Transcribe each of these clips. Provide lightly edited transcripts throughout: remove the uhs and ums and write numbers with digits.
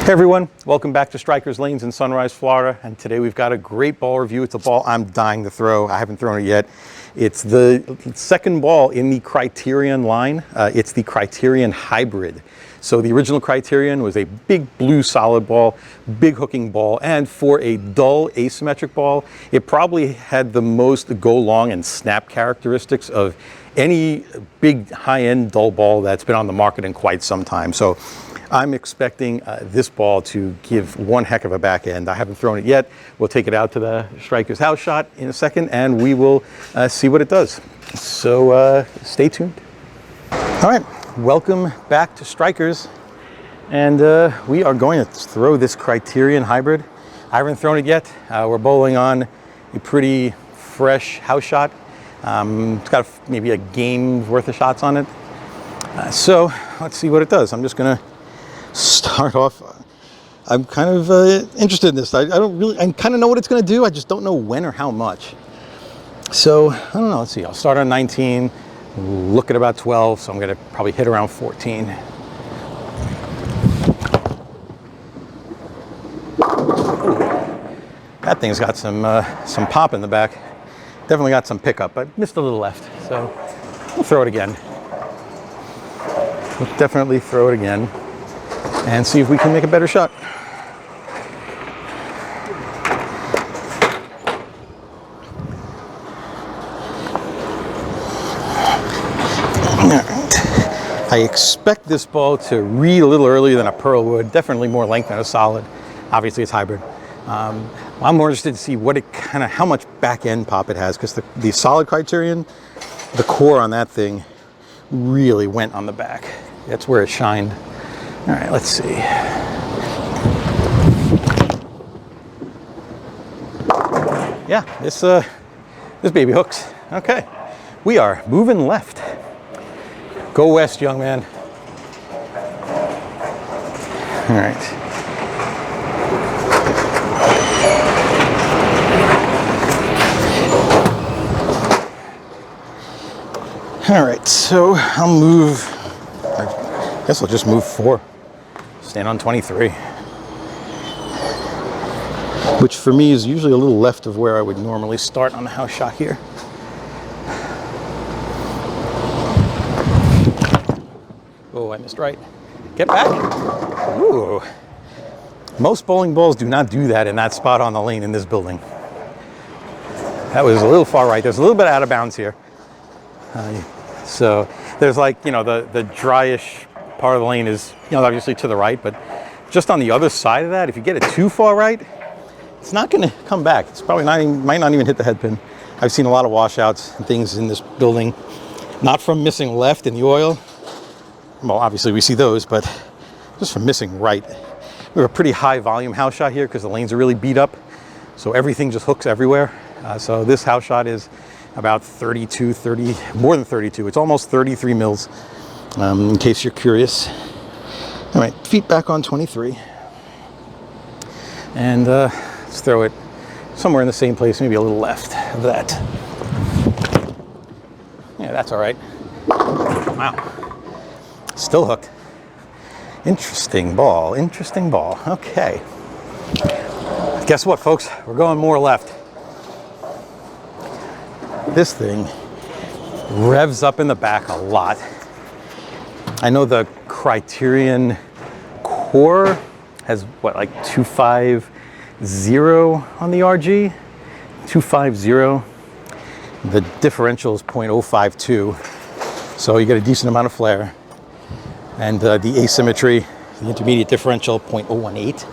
Hey everyone, welcome back to Strikers Lanes in Sunrise, Florida. And today we've got a great ball review. It's a ball I'm dying to throw. I haven't thrown it yet. It's the second ball in the Criterion line. It's the Criterion Hybrid. So the original Criterion was a big blue solid ball, big hooking ball, and for a dull asymmetric ball, it probably had the most go long and snap characteristics of any big high-end dull ball that's been on the market in quite some time. So I'm expecting this ball to give one heck of a back end. I haven't thrown it yet. We'll take it out to the Strikers house shot in a second and we will see what it does. So stay tuned. All right, welcome back to Strikers. And we are going to throw this Criterion Hybrid. I haven't thrown it yet. We're bowling on a pretty fresh house shot. It's got maybe a game's worth of shots on it. So let's see what it does. I'm just gonna start off. I'm kind of interested in this. I kind of know what it's going to do. I just don't know when or how much. So I don't know. Let's see. I'll start on 19, look at about 12. So I'm going to probably hit around 14. That thing's got some pop in the back. Definitely got some pickup. I missed a little left, so we'll throw it again. We'll definitely throw it again and see if we can make a better shot. I expect this ball to read a little earlier than a pearl would. Definitely more length than a solid. Obviously it's hybrid. I'm more interested to see how much back end pop it has, because the solid Criterion, the core on that thing really went on the back. That's where it shined. All right, let's see. Yeah, this baby hooks. Okay, we are moving left. Go west, young man. All right. All right, so I'll move. I guess I'll just move 4. Stand on 23, which for me is usually a little left of where I would normally start on the house shot here. Oh, I missed right. Get back. Ooh. Most bowling balls do not do that in that spot on the lane in this building. That was a little far right. There's a little bit out of bounds here. So there's like, the dryish part of the lane is, obviously to the right, but just on the other side of that, if you get it too far right, it's not going to come back. It's probably might not even hit the head pin. I've seen a lot of washouts and things in this building, not from missing left in the oil. Well, obviously we see those, but just from missing right. We have a pretty high volume house shot here because the lanes are really beat up. So everything just hooks everywhere. So this house shot is about 30, more than 32. It's almost 33 mils, in case you're curious. All right, feet back on 23. And let's throw it somewhere in the same place, maybe a little left of that. Yeah, that's all right. Wow. Still hooked. Interesting ball, interesting ball. Okay. Guess what, folks? We're going more left. This thing revs up in the back a lot. I know the Criterion core has what, like 250 on the RG? 250. The differential is 0.052. So you get a decent amount of flare. And the asymmetry, the intermediate differential, 0.018.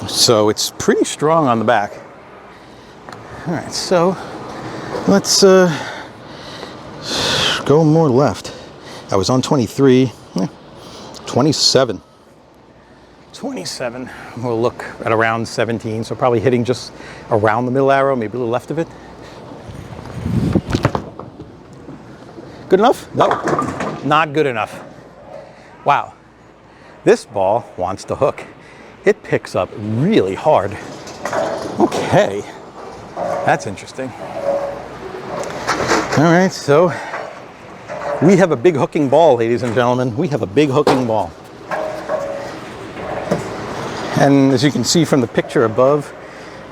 So it's pretty strong on the back. All right, so let's go more left. I was on 23, 27. 27, we'll look at around 17, so probably hitting just around the middle arrow, maybe a little left of it. Good enough? No, not good enough. Wow, this ball wants to hook. It picks up really hard. Okay, that's interesting. All right, so we have a big hooking ball, ladies and gentlemen. We have a big hooking ball. And as you can see from the picture above,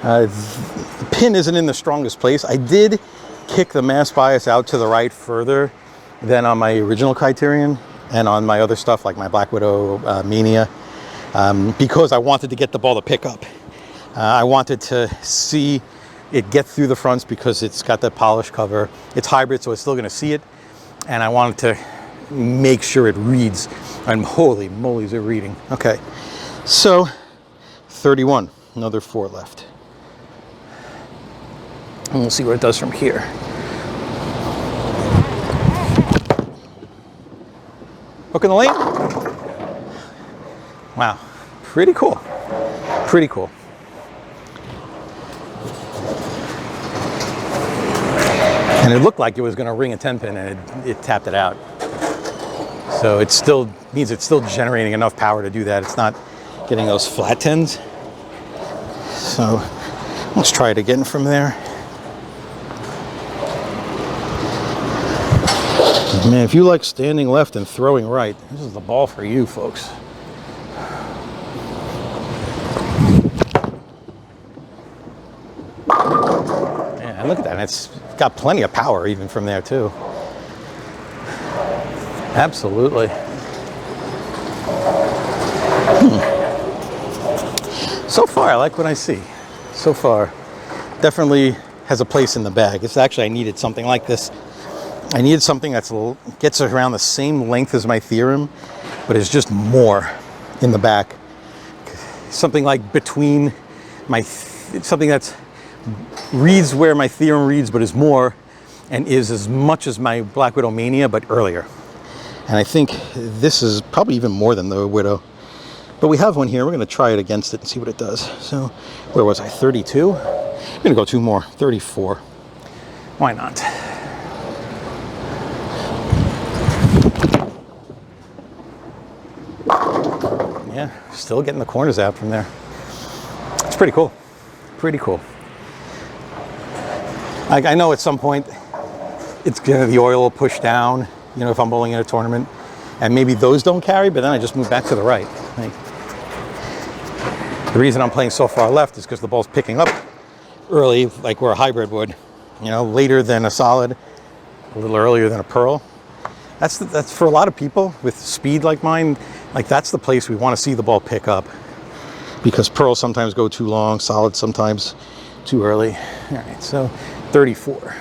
the pin isn't in the strongest place. I did kick the mass bias out to the right further than on my original Criterion and on my other stuff like my Black Widow Mania, because I wanted to get the ball to pick up. I wanted to see it get through the fronts because it's got the polished cover. It's hybrid, so it's still gonna see it. And I wanted to make sure it reads. And holy moly, is it reading. Okay, so 31, another 4 left. And we'll see what it does from here. Hook in the lane. Wow, pretty cool, pretty cool. And it looked like it was going to ring a 10-pin, and it tapped it out. So it still means it's still generating enough power to do that. It's not getting those flat 10s. So let's try it again from there. Man, if you like standing left and throwing right, this is the ball for you, folks. Yeah, look at that. It's got plenty of power even from there, too. Absolutely. So far, I like what I see. So far, definitely has a place in the bag. It's actually, I needed something like this. I needed something that's gets around the same length as my Theorem, but is just more in the back. Something like between my, something that's reads where my Theorem reads, but is more, and is as much as my Black Widow Mania, but earlier. And I think this is probably even more than the Widow. But we have one here. We're going to try it against it and see what it does. So, where was I? 32? I'm going to go 2 more. 34. Why not? Yeah, still getting the corners out from there. It's pretty cool. Pretty cool. I know at some point it's gonna, the oil will push down, you know, if I'm bowling in a tournament, and maybe those don't carry, but then I just move back to the right. Like, the reason I'm playing so far left is because the ball's picking up early, like where a hybrid would, you know, later than a solid, a little earlier than a pearl. That's for a lot of people with speed like mine, like that's the place we want to see the ball pick up, because pearls sometimes go too long, solids sometimes too early. All right, so 34.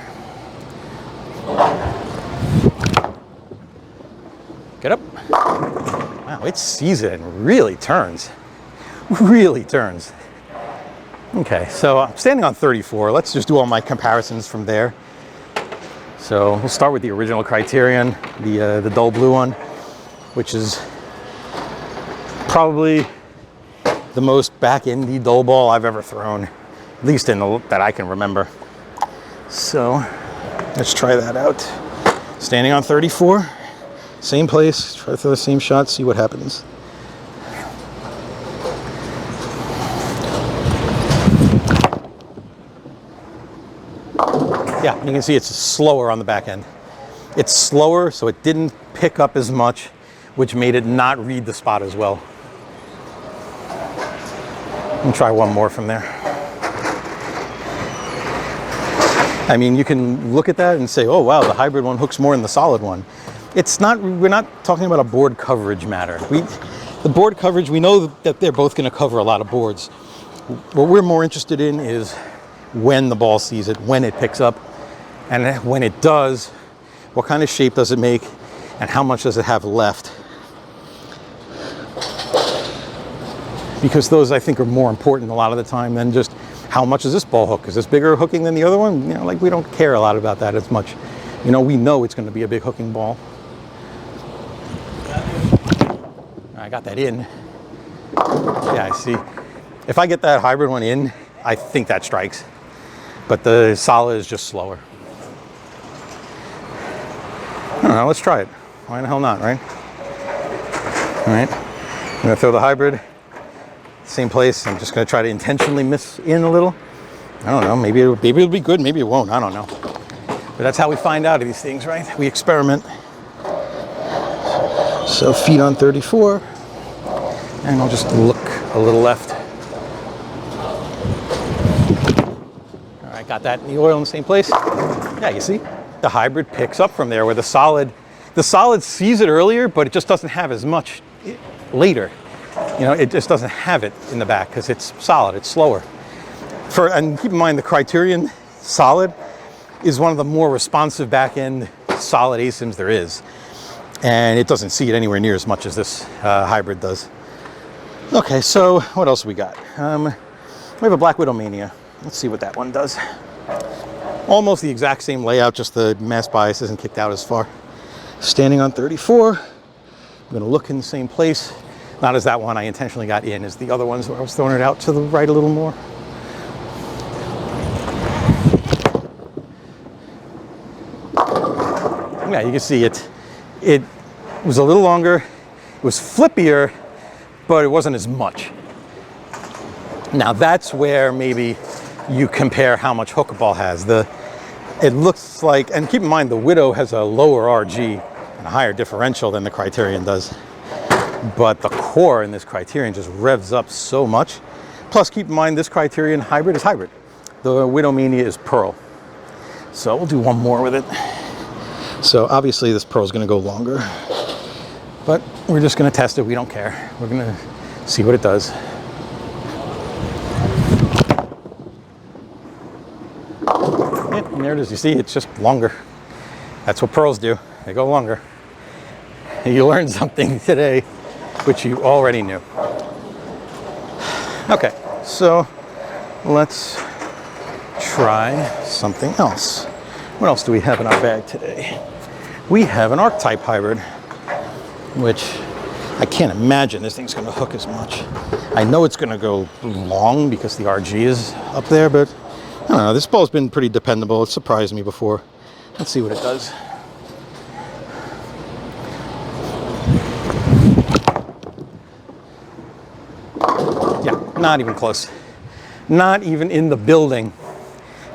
Get up. Wow, it sees it and really turns. Really turns. Okay, so I'm standing on 34. Let's just do all my comparisons from there. So we'll start with the original Criterion, the dull blue one, which is probably the most back-endy dull ball I've ever thrown, at least in the, that I can remember. So let's try that out. Standing on 34, same place, try to throw the same shot, see what happens. Yeah, you can see it's slower on the back end. It's slower, so it didn't pick up as much, which made it not read the spot as well. And try one more from there. I mean, you can look at that and say, oh wow, the hybrid one hooks more than the solid one. It's not, we're not talking about a board coverage matter. The board coverage, we know that they're both gonna cover a lot of boards. What we're more interested in is when the ball sees it, when it picks up, and when it does, what kind of shape does it make, and how much does it have left? Because those, I think, are more important a lot of the time than just how much is this ball hook? Is this bigger hooking than the other one? You know, like, we don't care a lot about that as much. You know, we know it's going to be a big hooking ball. I got that in. Yeah, I see. If I get that hybrid one in, I think that strikes. But the solid is just slower. I don't know, let's try it. Why the hell not, right? All right, I'm gonna throw the hybrid, same place. I'm just gonna try to intentionally miss in a little. I don't know, maybe it'll be good, maybe it won't, I don't know. But that's how we find out of these things, right? We experiment. So feet on 34, and I'll just look a little left. got that in the oil in the same place. Yeah, you see? The hybrid picks up from there where the solid sees it earlier, but it just doesn't have as much later. You know, it just doesn't have it in the back because it's solid, it's slower. And keep in mind, the Criterion solid is one of the more responsive back-end solid Asyms there is. And it doesn't see it anywhere near as much as this hybrid does. Okay, so what else we got? We have a Black Widow Mania. Let's see what that one does. Almost the exact same layout, just the mass bias isn't kicked out as far. Standing on 34. I'm gonna look in the same place. Not as that one I intentionally got in as the other ones where I was throwing it out to the right a little more. Yeah, you can see it was a little longer, it was flippier, but it wasn't as much. Now that's where maybe you compare how much hook a ball has. It looks like, and keep in mind the Widow has a lower RG and a higher differential than the Criterion does. But the core in this Criterion just revs up so much. Plus keep in mind this Criterion Hybrid is hybrid. The Widow Mania is Pearl. So we'll do one more with it. So obviously this Pearl is going to go longer, but we're just going to test it. We don't care. We're going to see what it does. Yeah, and there it is. You see, it's just longer. That's what Pearls do. They go longer. You learned something today, which you already knew. Okay, so let's try something else. What else do we have in our bag today? We have an archetype hybrid, which I can't imagine this thing's gonna hook as much. I know it's gonna go long because the RG is up there, but I don't know, this ball's been pretty dependable. It surprised me before. Let's see what it does. Yeah, not even close. Not even in the building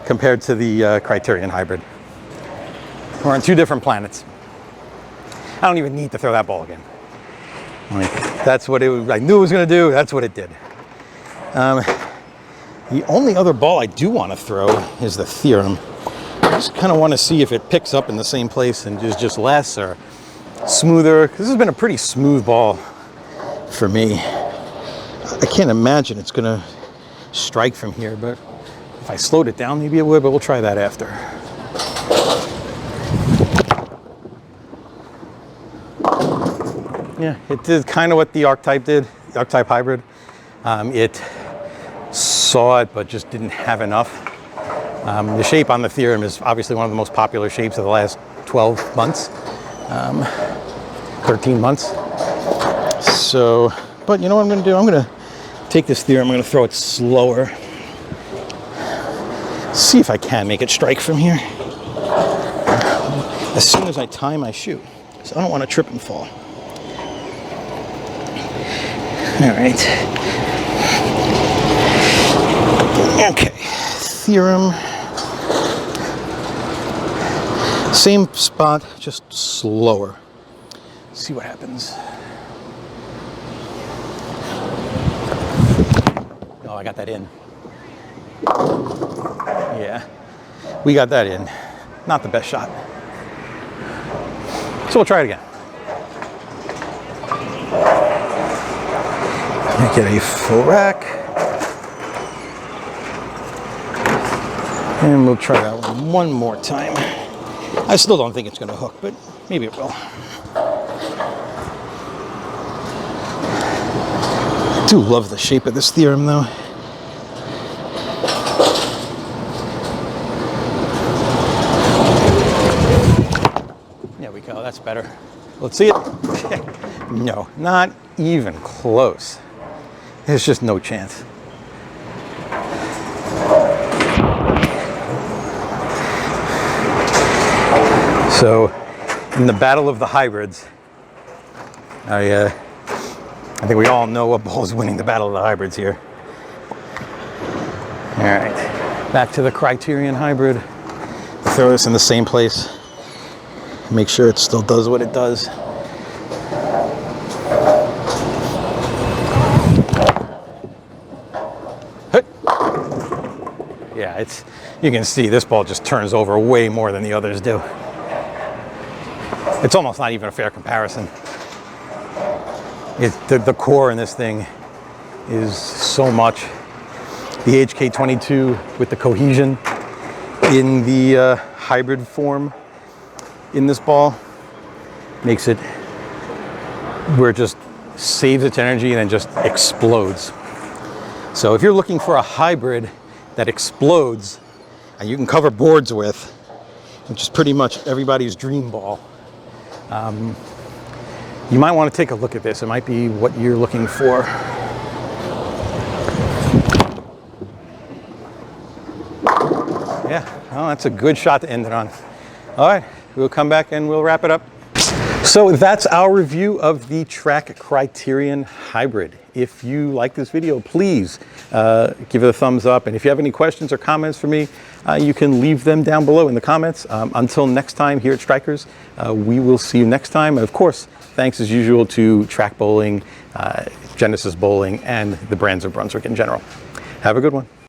compared to the Criterion Hybrid. We're on two different planets. I don't even need to throw that ball again. Like, that's what I knew it was going to do. That's what it did. The only other ball I do want to throw is the Theorem. I just kind of want to see if it picks up in the same place and is just less or smoother. This has been a pretty smooth ball for me. I can't imagine it's going to strike from here, but if I slowed it down, maybe it would, but we'll try that after. Yeah, it did kind of what the Archetype did, the Archetype Hybrid. It saw it, but just didn't have enough. The shape on the Theorem is obviously one of the most popular shapes of the last 12 months, 13 months. So, but you know what I'm gonna do? I'm gonna take this Theorem, I'm gonna throw it slower. See if I can make it strike from here. As soon as I time, I shoot. So I don't want to trip and fall. All right. Okay. Theorem. Same spot, just slower. See what happens. Oh, I got that in. Yeah, we got that in. Not the best shot. So we'll try it again. Get a full rack. And we'll try that one more time. I still don't think it's going to hook, but maybe it will. I do love the shape of this Theorem, though. There we go, that's better. Let's see it. No, not even close. There's just no chance. So, in the battle of the hybrids, I think we all know what ball is winning the battle of the hybrids here. All right, back to the Criterion Hybrid. Throw this in the same place. Make sure it still does what it does. Yeah, You can see this ball just turns over way more than the others do. It's almost not even a fair comparison. The core in this thing is so much. The HK22 with the cohesion in the hybrid form in this ball makes it where it just saves its energy and then just explodes. So if you're looking for a hybrid that explodes and you can cover boards with, which is pretty much everybody's dream ball, you might want to take a look at this. It might be what you're looking for. Yeah, well, that's a good shot to end it on. All right, we'll come back and we'll wrap it up. So that's our review of the Track Criterion Hybrid. If you like this video, please give it a thumbs up. And if you have any questions or comments for me, you can leave them down below in the comments. Until next time here at Strikers, we will see you next time. And of course, thanks as usual to Track Bowling, Genesis Bowling, and the Brands of Brunswick in general. Have a good one.